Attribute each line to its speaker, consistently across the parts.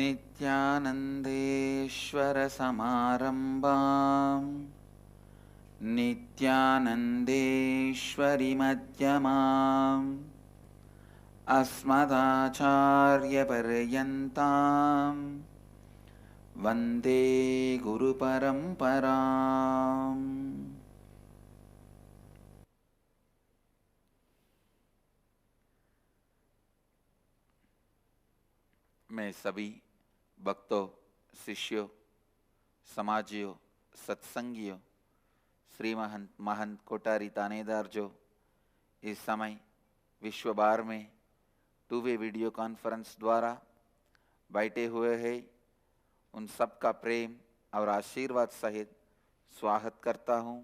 Speaker 1: नित्यानन्देश्वरसमारम्भाम् नित्यानन्देश्वरिमध्यमाम् अस्मदाचार्यपर्यन्ताम् वन्दे गुरुपरम्पराम्। मैं सभी भक्तों, शिष्यों, समाजियों, सत्संगियों, श्री महंत कोठारी थानेदार जो इस समय विश्व बार में टू वे वीडियो कॉन्फ्रेंस द्वारा बैठे हुए हैं, उन सब का प्रेम और आशीर्वाद सहित स्वागत करता हूँ।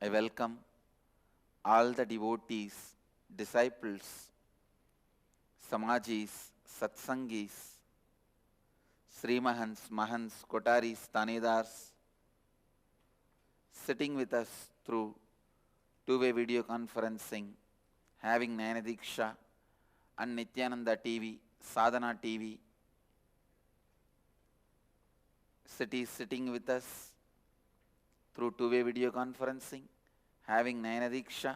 Speaker 1: I welcome all the devotees, disciples, Samajis, Satsangis, Sri Mahants, Kotaris, Tanedars, sitting with us through two-way video conferencing, having Nayana Diksha and Nityananda TV, Sadhana TV, sitting with us through two-way video conferencing, having Nayana Diksha,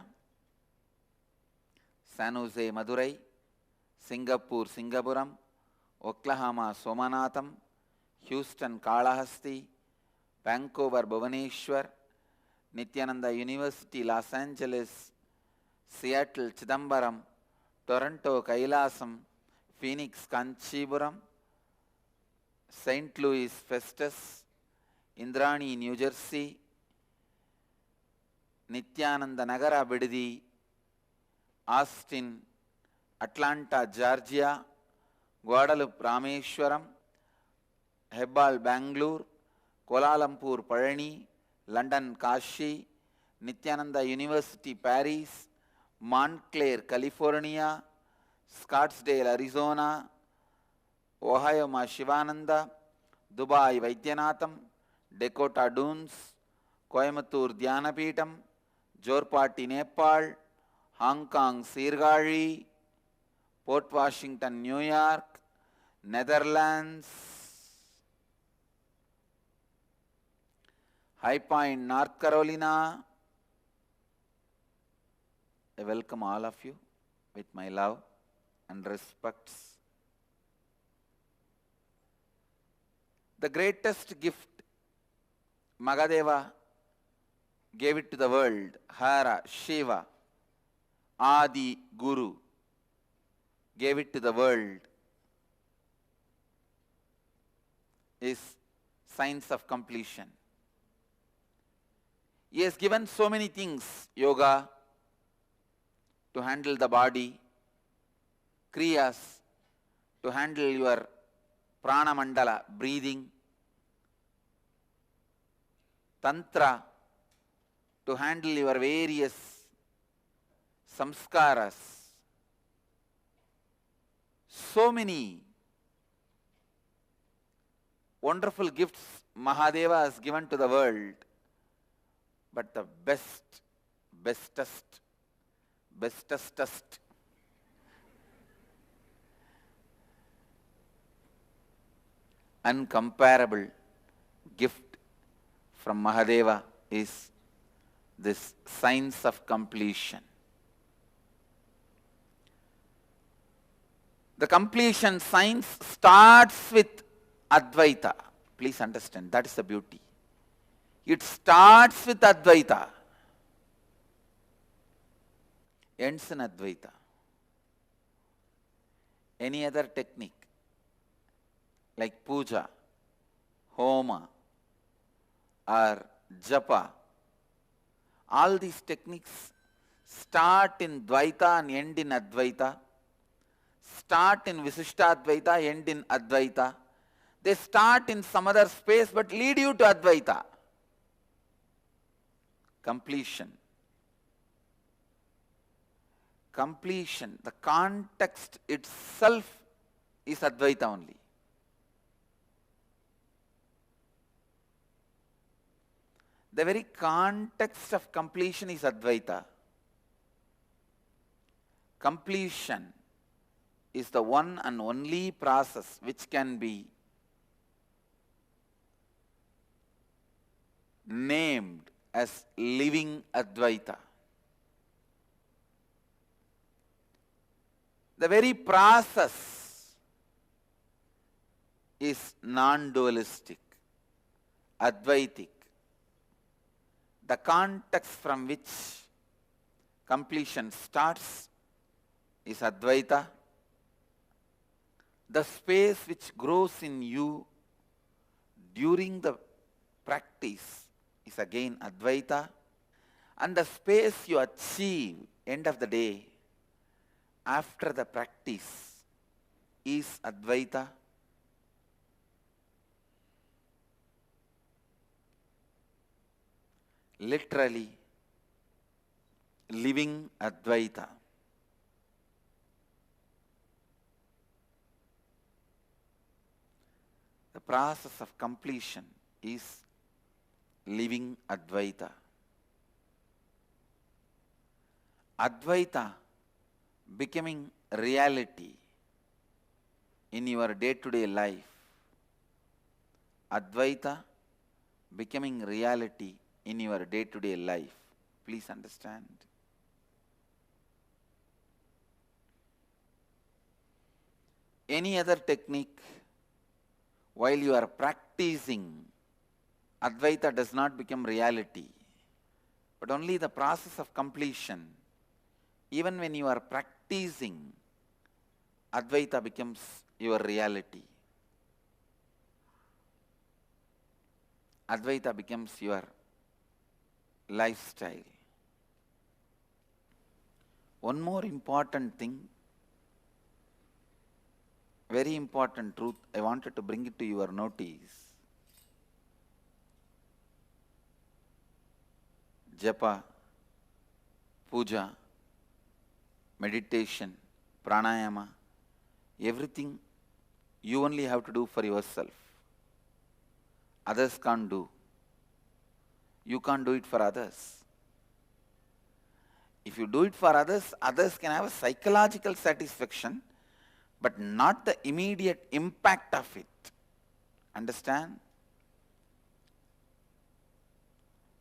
Speaker 1: San Jose, Madurai, Singapore, Singapuram, Oklahoma, Somanatham, Houston, Kalahasti, Vancouver, Bhubaneswar, Nityananda University, Los Angeles, Seattle, Chidambaram, Toronto, Kailasam, Phoenix, Kanchipuram, St. Louis, Festus, Indrani, New Jersey, Nityananda Nagara, Bididi, Austin, Atlanta, Georgia, Guadalupe, Rameshwaram, Hebbal, Bangalore, Kuala Lumpur, Parani, London, Kashi, Nityananda University, Paris, Montclair, California, Scottsdale, Arizona, Ohio, Ma Shivananda, Dubai, Vaidyanatham, Dakota Dunes, Coimbatore, Dhyanapitham, Jorpati, Nepal, Hong Kong, Sirgari, Port Washington, New York, Netherlands, High Point, North Carolina. I welcome all of you with my love and respects. The greatest gift Magadeva gave it to the world, Hara, Shiva, Adi, Guru, gave it to the world, is science of completion. He has given so many things, yoga, to handle the body, kriyas, to handle your prana mandala, breathing, tantra, to handle your various samskaras. So many wonderful gifts Mahadeva has given to the world, but the bestest, uncomparable gift from Mahadeva is this science of completion. The completion science starts with Advaita. Please understand, that is the beauty. It starts with Advaita, ends in Advaita. Any other technique like puja, homa, or japa, all these techniques start in Dvaita and end in Advaita, start in Visishtadvaita, end in Advaita. They start in some other space but lead you to Advaita. Completion. Completion, the context itself is Advaita only. The very context of completion is Advaita. Completion is the one and only process which can be named as living Advaita. The very process is non-dualistic, Advaitic. The context from which completion starts is Advaita. The space which grows in you during the practice is again Advaita. And the space you achieve, end of the day, after the practice is Advaita. Literally, living Advaita. The process of completion is living Advaita. Advaita becoming reality in your day-to-day life. Advaita becoming reality in your day-to-day life. Please understand. Any other technique, while you are practicing, Advaita does not become reality. But only the process of completion, even when you are practicing, Advaita becomes your reality. Advaita becomes your lifestyle. One more important thing, very important truth, I wanted to bring it to your notice. Japa, puja, meditation, pranayama, everything you only have to do for yourself. Others can't do. You can't do it for others. If you do it for others, others can have a psychological satisfaction, but not the immediate impact of it. Understand?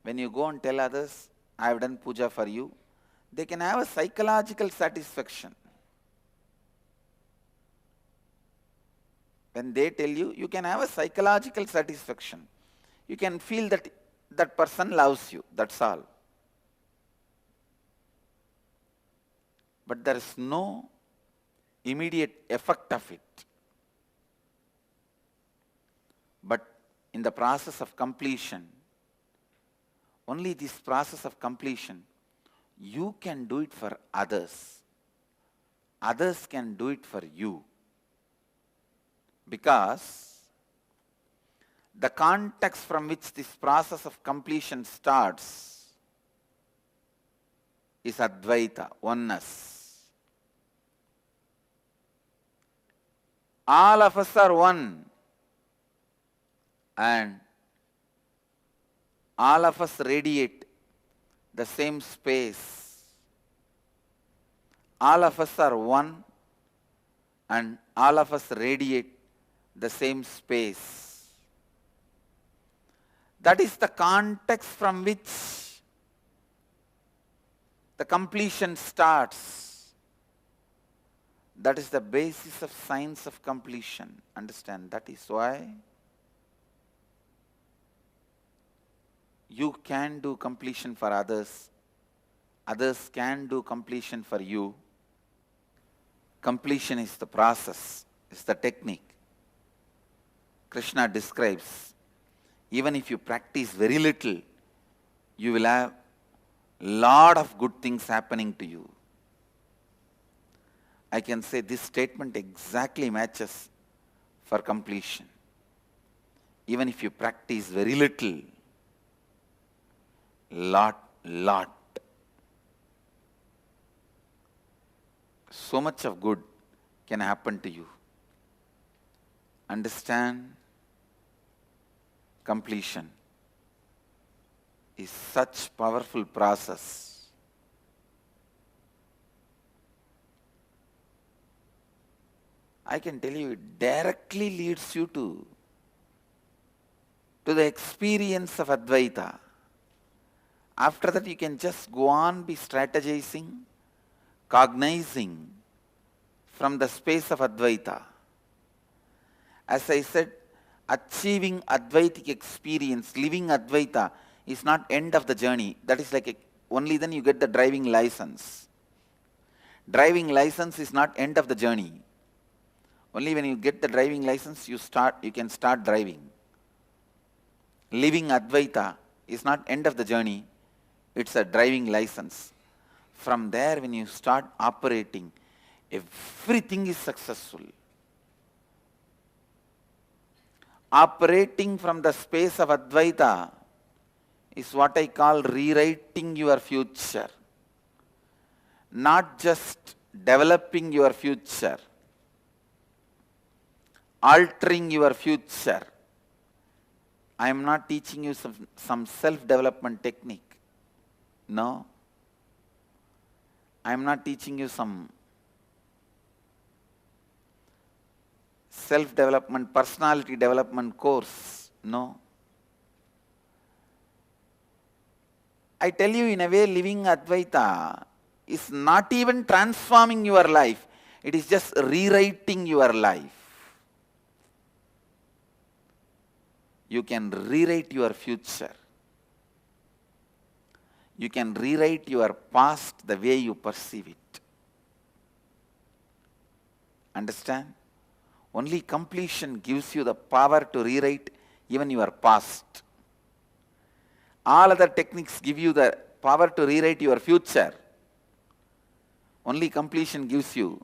Speaker 1: When you go and tell others, I have done puja for you, they can have a psychological satisfaction. When they tell you, you can have a psychological satisfaction. You can feel that that person loves you, that's all. But there is no immediate effect of it. But in the process of completion, only this process of completion, you can do it for others. Others can do it for you. Because the context from which this process of completion starts is Advaita, oneness. All of us are one, and all of us radiate the same space. All of us are one, and all of us radiate the same space. That is the context from which the completion starts. That is the basis of science of completion. Understand? That is why you can do completion for others. Others can do completion for you. Completion is the process, is the technique. Krishna describes, even if you practice very little, you will have lot of good things happening to you. I can say this statement exactly matches for completion. Even if you practice very little, lot. So much of good can happen to you. Understand? Completion is such powerful process. I can tell you, it directly leads you to the experience of Advaita. After that, you can just go on be strategizing, cognizing from the space of Advaita. As I said, achieving Advaitic experience, living Advaita is not end of the journey. That is like only then you get the driving license. Driving license is not end of the journey. Only when you get the driving license, you can start driving. Living Advaita is not end of the journey, it's a driving license. From there, when you start operating, everything is successful. Operating from the space of Advaita is what I call rewriting your future. Not just developing your future, altering your future. I am not teaching you some self-development technique. No. I am not teaching you some self-development, personality development course. No. I tell you, in a way, living Advaita is not even transforming your life. It is just rewriting your life. You can rewrite your future. You can rewrite your past the way you perceive it. Understand? Only completion gives you the power to rewrite even your past. All other techniques give you the power to rewrite your future. Only completion gives you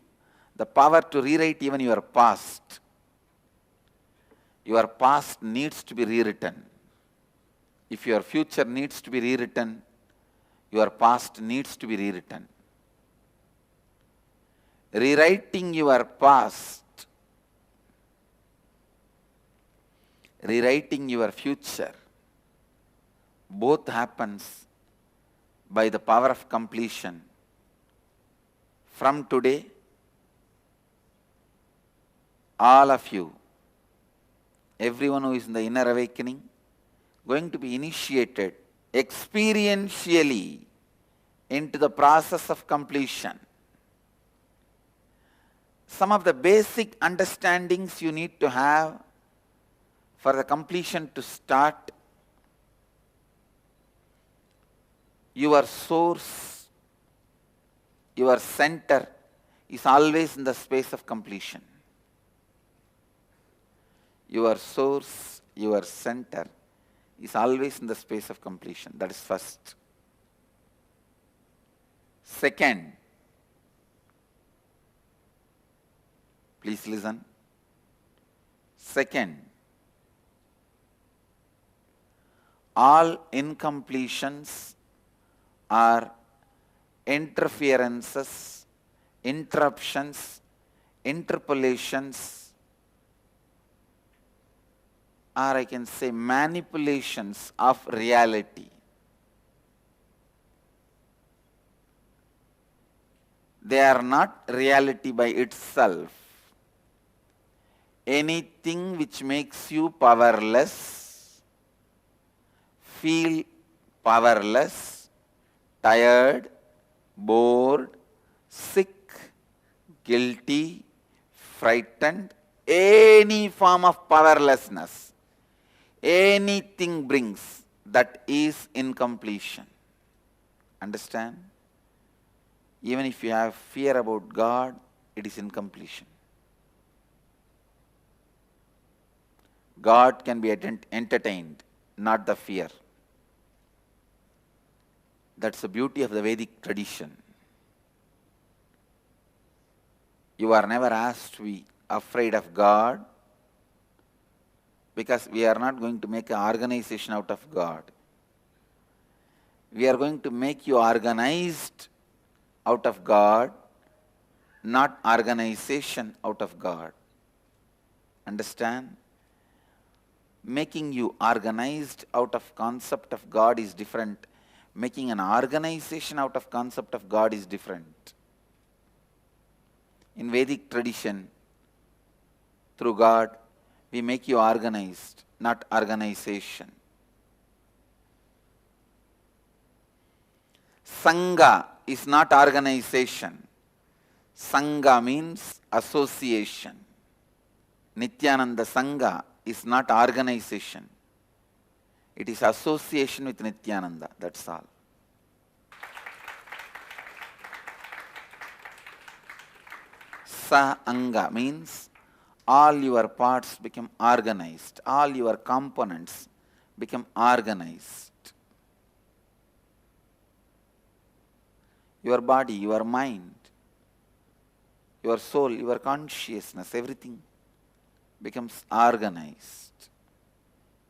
Speaker 1: the power to rewrite even your past. Your past needs to be rewritten. If your future needs to be rewritten, your past needs to be rewritten. Rewriting your past, rewriting your future, both happens by the power of completion. From today, all of you, everyone who is in the inner awakening, going to be initiated experientially into the process of completion. Some of the basic understandings you need to have for the completion to start. Your source, your center is always in the space of completion. Your source, your center is always in the space of completion. That is first. Second, please listen. Second, all incompletions are interferences, interruptions, interpolations, or I can say manipulations of reality. They are not reality by itself. Anything which makes you powerless, feel powerless, tired, bored, sick, guilty, frightened, any form of powerlessness, anything brings, that is incompletion. Understand? Even if you have fear about God, it is incompletion. God can be entertained, not the fear. That's the beauty of the Vedic tradition. You are never asked to be afraid of God, because we are not going to make an organization out of God. We are going to make you organized out of God, not organization out of God. Understand? Making you organized out of concept of God is different. Making an organization out of concept of God is different. In Vedic tradition, through God, we make you organized, not organization. Sangha is not organization. Sangha means association. Nityananda Sangha is not organization. It is association with Nityananda, that's all. Sa-anga means all your parts become organized, all your components become organized. Your body, your mind, your soul, your consciousness, everything becomes organized.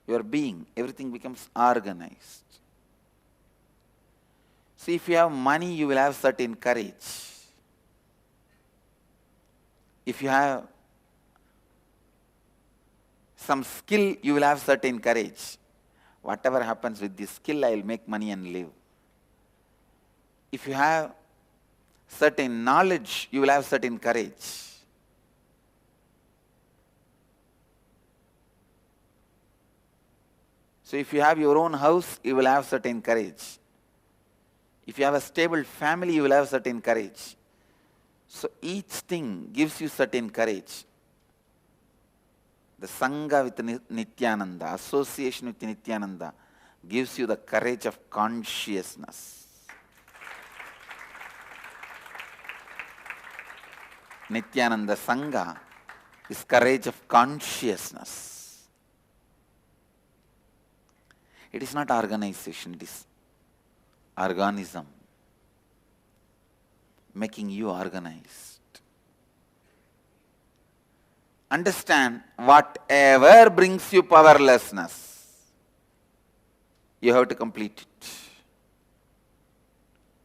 Speaker 1: Your being, everything becomes organized. See, if you have money, you will have certain courage. If you have some skill, you will have certain courage. Whatever happens with this skill, I will make money and live. If you have certain knowledge, you will have certain courage. So if you have your own house, you will have certain courage. If you have a stable family, you will have certain courage. So each thing gives you certain courage. The Sangha with Nityananda, association with Nityananda, gives you the courage of consciousness. Nityananda Sangha is courage of consciousness. It is not organization, it is organism, making you organized. Understand, whatever brings you powerlessness, you have to complete it.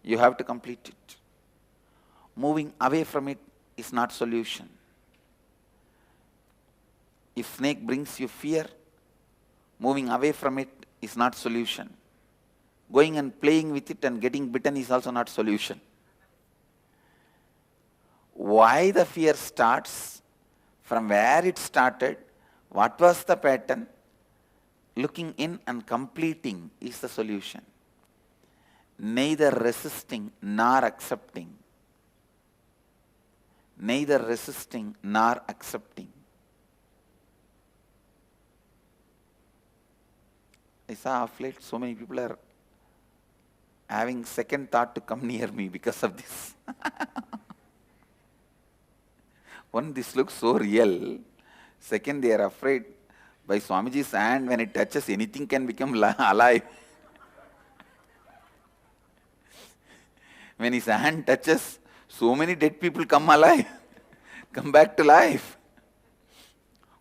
Speaker 1: You have to complete it. Moving away from it is not solution. If snake brings you fear, moving away from it is not solution. Going and playing with it and getting bitten is also not solution. Why the fear starts, from where it started, what was the pattern, looking in and completing is the solution. Neither resisting nor accepting. Neither resisting nor accepting. I saw of late so many people are having second thought to come near me because of this. One, this looks so real. Second, they are afraid by Swamiji's hand, when it touches, anything can become alive. When his hand touches, so many dead people come alive, come back to life.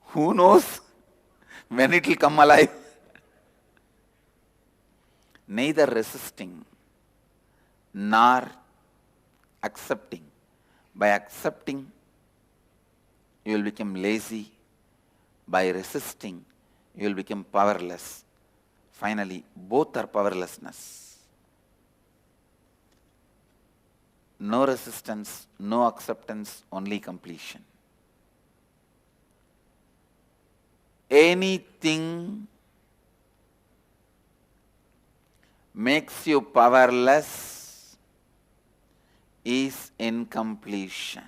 Speaker 1: Who knows when it will come alive? Neither resisting nor accepting. By accepting, you will become lazy. By resisting, you will become powerless. Finally, both are powerlessness. No resistance, no acceptance, only completion. Anything makes you powerless is incompletion.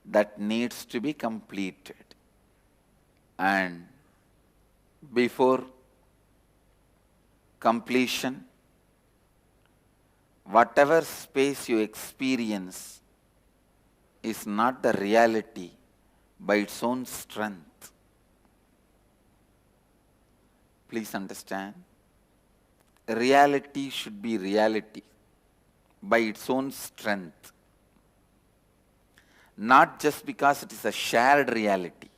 Speaker 1: That needs to be completed. And before completion, whatever space you experience is not the reality by its own strength. Please understand, reality should be reality by its own strength. Not just because it is a shared reality.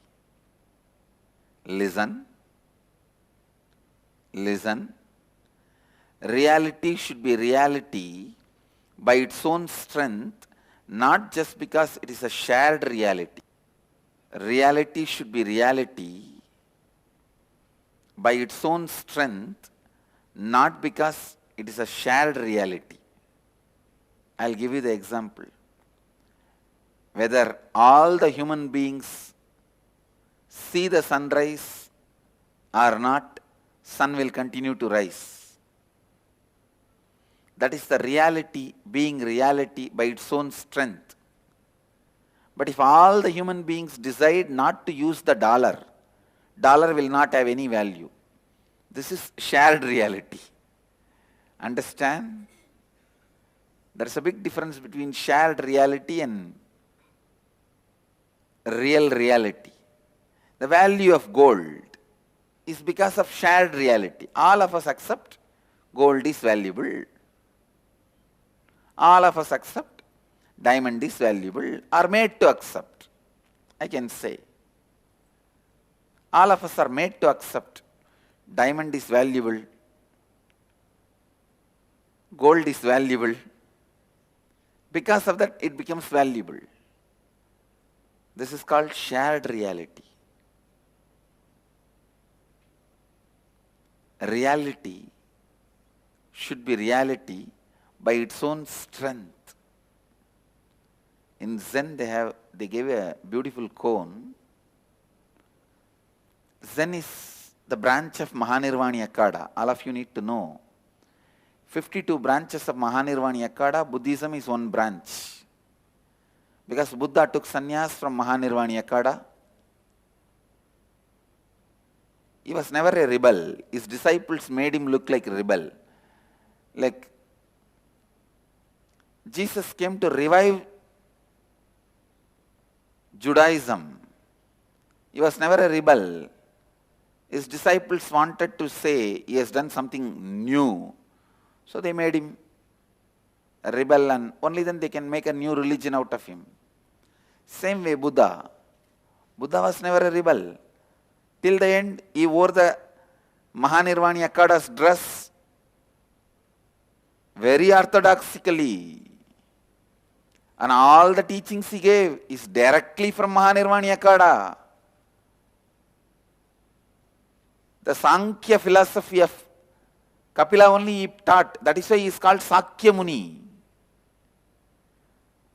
Speaker 1: Listen. Listen. Reality should be reality by its own strength, not just because it is a shared reality. Reality should be reality by its own strength, not because it is a shared reality. I'll give you the example. whether all the human beings see the sunrise or not, sun will continue to rise. That is the reality being reality by its own strength. But if all the human beings decide not to use the dollar, dollar will not have any value. This is shared reality. Understand? There is a big difference between shared reality and real reality. The value of gold is because of shared reality. All of us accept gold is valuable. All of us accept diamond is valuable, are made to accept. I can say. All of us are made to accept diamond is valuable, gold is valuable. Because of that, it becomes valuable. This is called shared reality. Reality should be reality by its own strength. In Zen, they gave a beautiful koan. Zen is the branch of Mahanirvani Akada. All of you need to know. 52 branches of Mahanirvani Akada, Buddhism is one branch. Because Buddha took sannyas from Mahanirvani Akada. He was never a rebel. His disciples made him look like a rebel. Like Jesus came to revive Judaism. He was never a rebel. His disciples wanted to say he has done something new. So they made him a rebel, and only then they can make a new religion out of him. Same way Buddha. Buddha was never a rebel. Till the end, he wore the Mahanirvani Akada's dress very orthodoxically. And all the teachings he gave is directly from Mahanirvani Akada. The Sankhya philosophy of Kapila only he taught. That is why he is called Sakya Muni.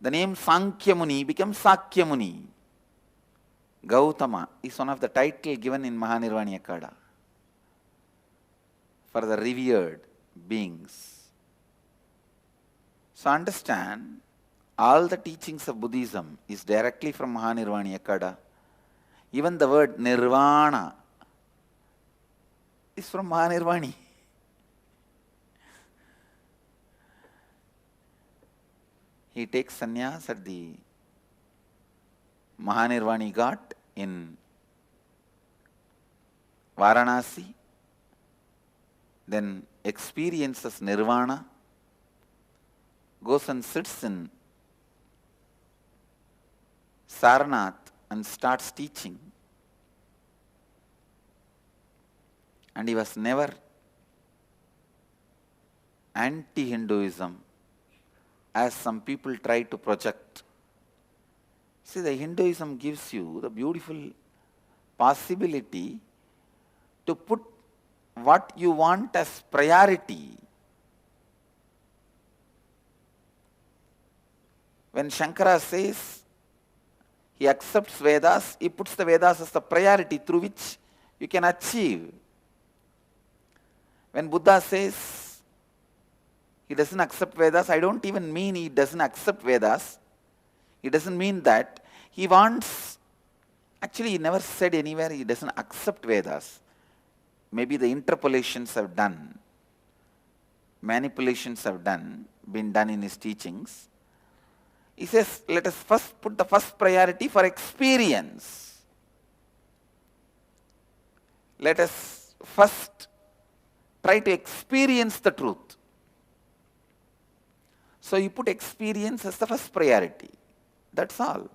Speaker 1: The name Sankhya Muni becomes Sakya Muni. Gautama is one of the titles given in Mahanirvani Akada for the revered beings. So understand, all the teachings of Buddhism is directly from Mahanirvani Akada. Even the word Nirvana is from Mahanirvani. He takes sannyas at the Mahanirvani Ghat in Varanasi, then experiences Nirvana, goes and sits in Sarnath and starts teaching. And he was never anti-Hinduism, as some people try to project. See, the Hinduism gives you the beautiful possibility to put what you want as priority. When Shankara says he accepts Vedas, he puts the Vedas as the priority through which you can achieve. When Buddha says he doesn't accept Vedas, I don't even mean he doesn't accept Vedas. He doesn't mean that. He wants, actually he never said anywhere he doesn't accept Vedas. Maybe the interpolations have done, manipulations have been done in his teachings. He says, let us first put the first priority for experience. Let us first try to experience the truth. So you put experience as the first priority. That's all.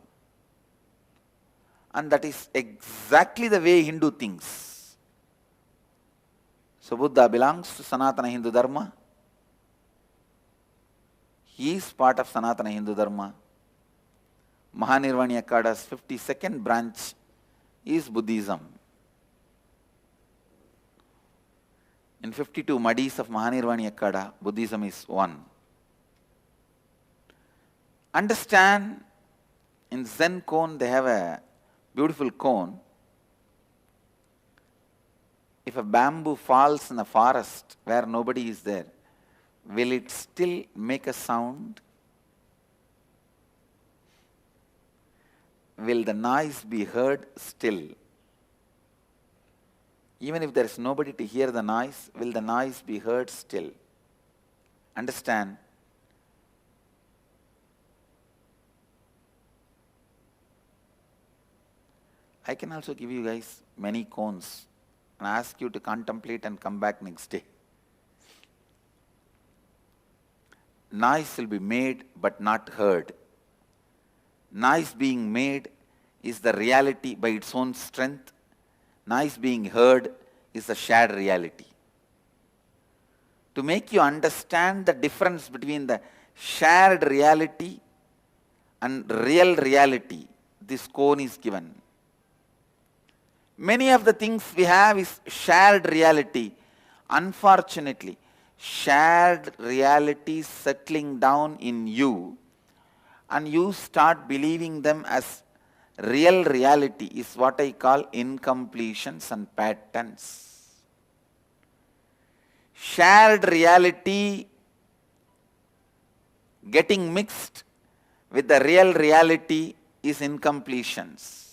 Speaker 1: And that is exactly the way Hindu thinks. So Buddha belongs to Sanatana Hindu Dharma. He is part of Sanatana Hindu Dharma. Mahanirvani Akada's 52nd branch is Buddhism. In 52 Madis of Mahanirvani Akada, Buddhism is one. Understand, In Zen cone, they have a beautiful cone. If a bamboo falls in a forest where nobody is there, will it still make a sound? Will the noise be heard still? Even if there is nobody to hear the noise, will the noise be heard still? Understand? I can also give you guys many cones and ask you to contemplate and come back next day. Noise will be made but not heard. Noise being made is the reality by its own strength. Noise being heard is a shared reality. To make you understand the difference between the shared reality and real reality, this cone is given. Many of the things we have is shared reality. Unfortunately, shared reality settling down in you and you start believing them as real reality is what I call incompletions and patterns. Shared reality getting mixed with the real reality is incompletions.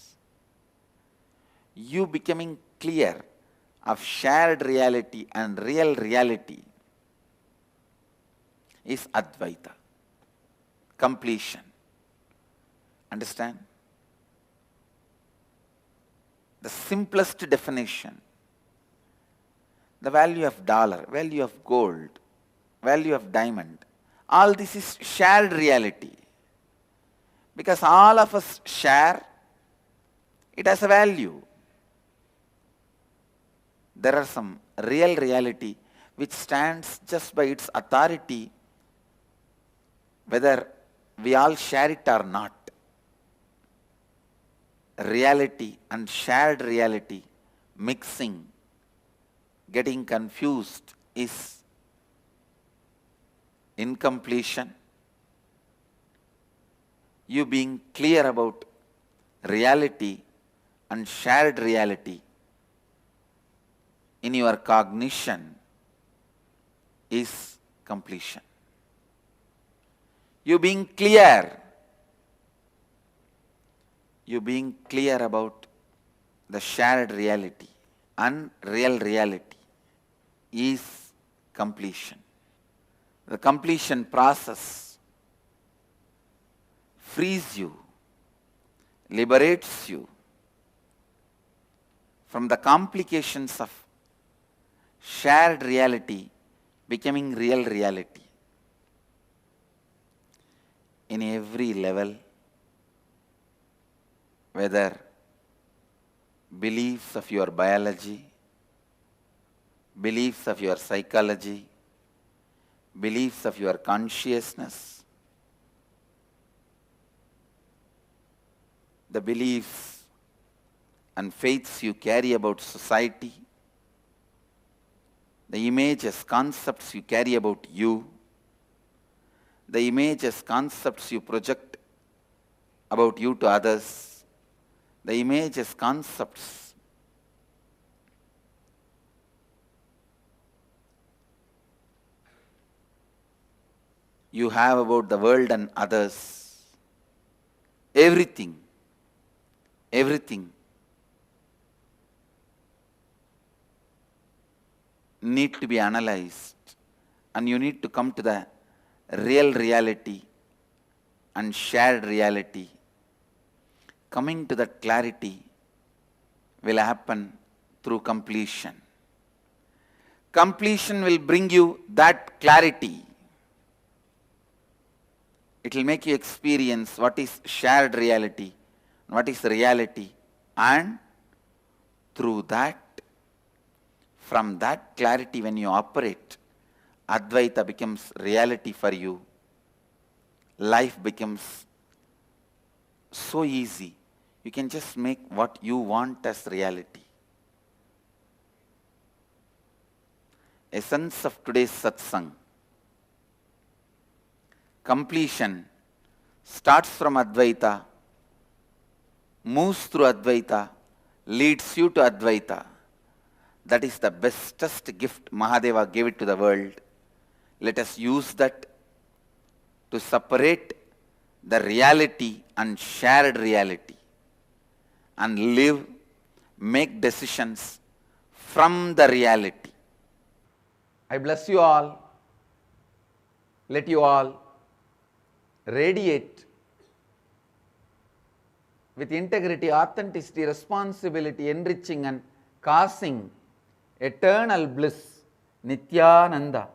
Speaker 1: You becoming clear of shared reality and real reality is Advaita, completion. Understand? The simplest definition, the value of dollar, value of gold, value of diamond, all this is shared reality. Because all of us share, it has a value. There are some real reality which stands just by its authority, whether we all share it or not. Reality and shared reality mixing, getting confused is incompletion. You being clear about reality and shared reality in your cognition is completion. You being clear about the shared reality and real reality is completion. The completion process frees you, liberates you from the complications of shared reality becoming real reality. In every level, whether beliefs of your biology, beliefs of your psychology, beliefs of your consciousness, the beliefs and faiths you carry about society, the images, concepts you carry about you, the images, concepts you project about you to others, the images, concepts you have about the world and others, everything need to be analyzed, and you need to come to the real reality and shared reality. Coming to that clarity will happen through completion. Completion will bring you that clarity. It will make you experience what is shared reality, what is reality, and through that, from that clarity when you operate, Advaita becomes reality for you. Life becomes so easy. You can just make what you want as reality. Essence of today's satsang. Completion starts from Advaita moves through Advaita, leads you to Advaita. That is the bestest gift Mahadeva gave it to the world. Let us use that to separate the reality and shared reality and live, make decisions from the reality. I bless you all. Let you all radiate with integrity, authenticity, responsibility, enriching and causing eternal bliss. Nityananda.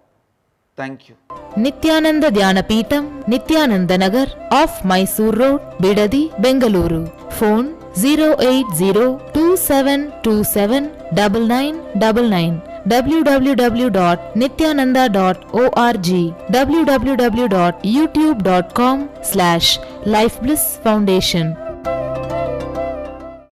Speaker 1: Thank you.
Speaker 2: Nityananda Dhyanapitham, Nityananda Nagar, off Mysore Road, Bidadi, Bengaluru. Phone 08027279999. www.nityananda.org, www.youtube.com/Life Bliss Foundation.